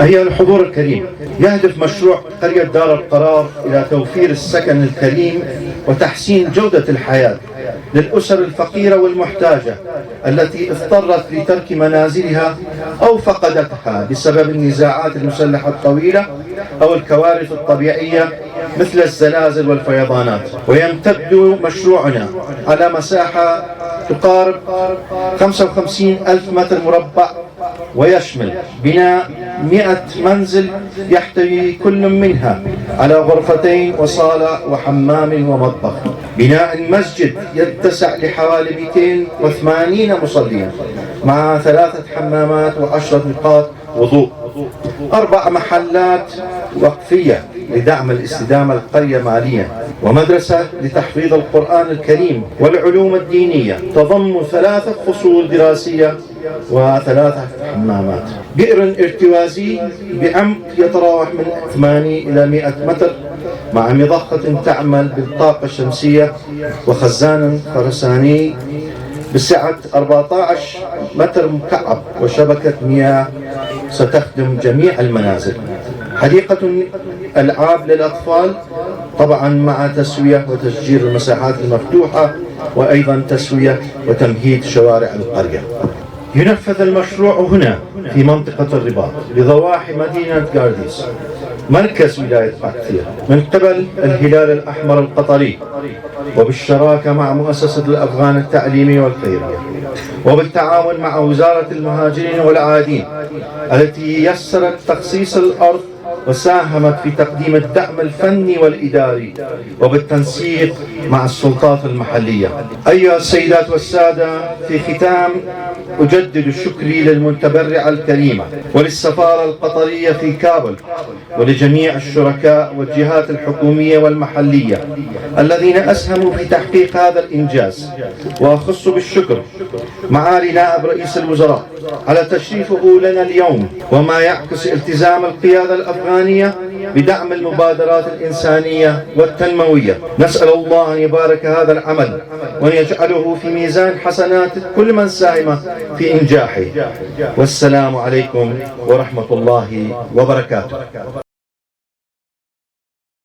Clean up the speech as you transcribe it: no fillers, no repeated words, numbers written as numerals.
أيها الحضور الكريم، يهدف مشروع قرية دار القرار إلى توفير السكن الكريم وتحسين جودة الحياة للأسر الفقيرة والمحتاجة التي اضطرت لترك منازلها أو فقدتها بسبب النزاعات المسلحة الطويلة أو الكوارث الطبيعية مثل الزلازل والفيضانات. ويمتد مشروعنا على مساحة تقارب 55,000 متر مربع، ويشمل بناء 100 منزل يحتوي كل منها على غرفتين وصالة وحمام ومطبخ، بناء مسجد يتسع لحوالي 280 مصلين مع 3 حمامات و10 نقاط وضوء، 4 محلات وقفية لدعم الاستدامة القرية ماليا، ومدرسة لتحفيظ القرآن الكريم والعلوم الدينية تضم 3 فصول دراسية و3 حمامات، بئر ارتوازي بعمق يتراوح من 80 إلى 100 متر مع مضخة تعمل بالطاقة الشمسية، وخزان خرساني بسعة 14 متر مكعب، وشبكة مياه ستخدم جميع المنازل، حديقة ألعاب للأطفال طبعا مع تسوية وتشجير المساحات المفتوحة، وأيضا تسوية وتمهيد شوارع القرية. ينفذ المشروع هنا في منطقة الرباط بضواحي مدينة قارديس مركز ولاية باكثير من قبل الهلال الأحمر القطري، وبالشراكة مع مؤسسة الأفغان التعليمية والخيرية، وبالتعاون مع وزارة المهاجرين والعائدين التي يسرت تخصيص الأرض وساهمت في تقديم الدعم الفني والإداري، وبالتنسيق مع السلطات المحلية. أيها السيدات والسادة، في ختام أجدد شكري للمتبرعة الكريمة وللسفارة القطرية في كابل ولجميع الشركاء والجهات الحكومية والمحلية الذين أسهموا في تحقيق هذا الإنجاز، وأخص بالشكر معالي نائب رئيس الوزراء على تشريفه لنا اليوم، وما يعكس التزام القيادة الأفغانية بدعم المبادرات الإنسانية والتنموية. نسأل الله أن يبارك هذا العمل وأن يجعله في ميزان حسنات كل من ساهم في إنجاحه. والسلام عليكم ورحمة الله وبركاته.